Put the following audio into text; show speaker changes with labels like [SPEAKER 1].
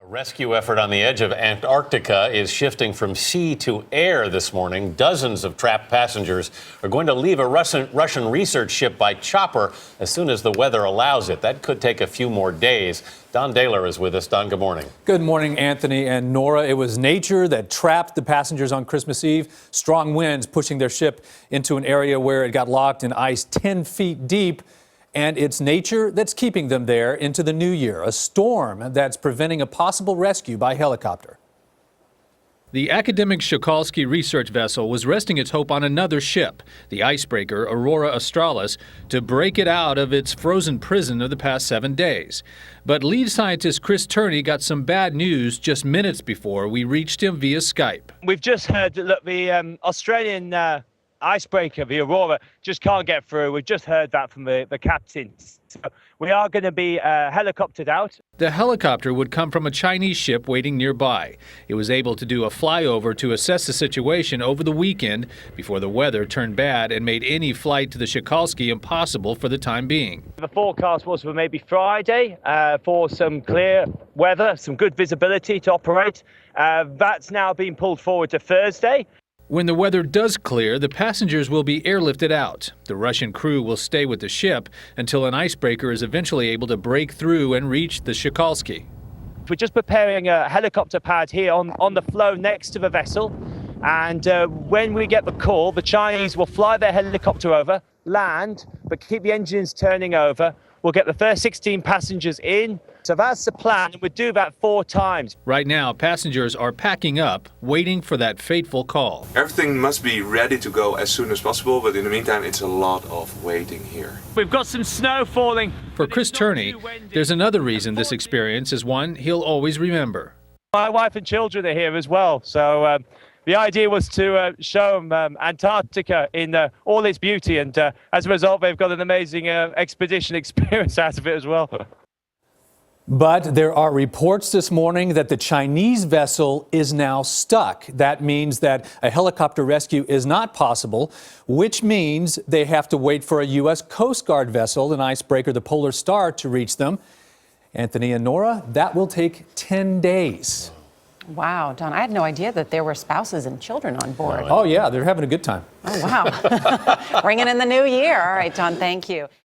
[SPEAKER 1] Rescue effort on the edge of Antarctica is shifting from sea to air this morning. Dozens of trapped passengers are going to leave a Russian research ship by chopper as soon as the weather allows it. That could take a few more days. Dahler is with us. Don, good morning.
[SPEAKER 2] Good morning, Anthony and Nora. It was nature that trapped the passengers on Christmas Eve. Strong winds pushing their ship into an area where it got locked in ice 10 feet deep. And it's nature that's keeping them there into the new year, a storm that's preventing a possible rescue by helicopter.
[SPEAKER 3] The academic Shikalsky research vessel was resting its hope on another ship, the icebreaker Aurora Australis, to break it out of its frozen prison of the past 7 days. But lead scientist Chris Turney got some bad news just minutes before we reached him via Skype.
[SPEAKER 4] We've just heard that the Australian icebreaker, the Aurora, just can't get through. We've just heard that from the captain. So we are going to be helicoptered out.
[SPEAKER 3] The helicopter would come from a Chinese ship waiting nearby. It was able to do a flyover to assess the situation over the weekend before the weather turned bad and made any flight to the Shikalsky impossible for the time being.
[SPEAKER 4] The forecast was for maybe Friday for some clear weather, some good visibility to operate. That's now been pulled forward to Thursday.
[SPEAKER 3] When the weather does clear, the passengers will be airlifted out. The Russian crew will stay with the ship until an icebreaker is eventually able to break through and reach the Shikalsky.
[SPEAKER 4] We're just preparing a helicopter pad here on the floe next to the vessel. And when we get the call, the Chinese will fly their helicopter over, land, but keep the engines turning over. We'll get the first 16 passengers in. So that's the plan. We'll do that 4 times.
[SPEAKER 3] Right now, passengers are packing up, waiting for that fateful call.
[SPEAKER 5] Everything must be ready to go as soon as possible, but in the meantime, it's a lot of waiting here.
[SPEAKER 4] We've got some snow falling.
[SPEAKER 3] For Chris Turney, there's another reason this experience is one he'll always remember.
[SPEAKER 4] My wife and children are here as well. So the idea was to show them Antarctica in all its beauty. And as a result, they've got an amazing expedition experience out of it as well.
[SPEAKER 2] But there are reports this morning that the Chinese vessel is now stuck. That means that a helicopter rescue is not possible, which means they have to wait for a U.S. Coast Guard vessel, an icebreaker, the Polar Star, to reach them. Anthony and Nora, that will take 10 days.
[SPEAKER 6] Wow, Don, I had no idea that there were spouses and children on board.
[SPEAKER 2] Oh, yeah, they're having a good time.
[SPEAKER 6] Oh, wow. Bringing in the new year. All right, Don, thank you.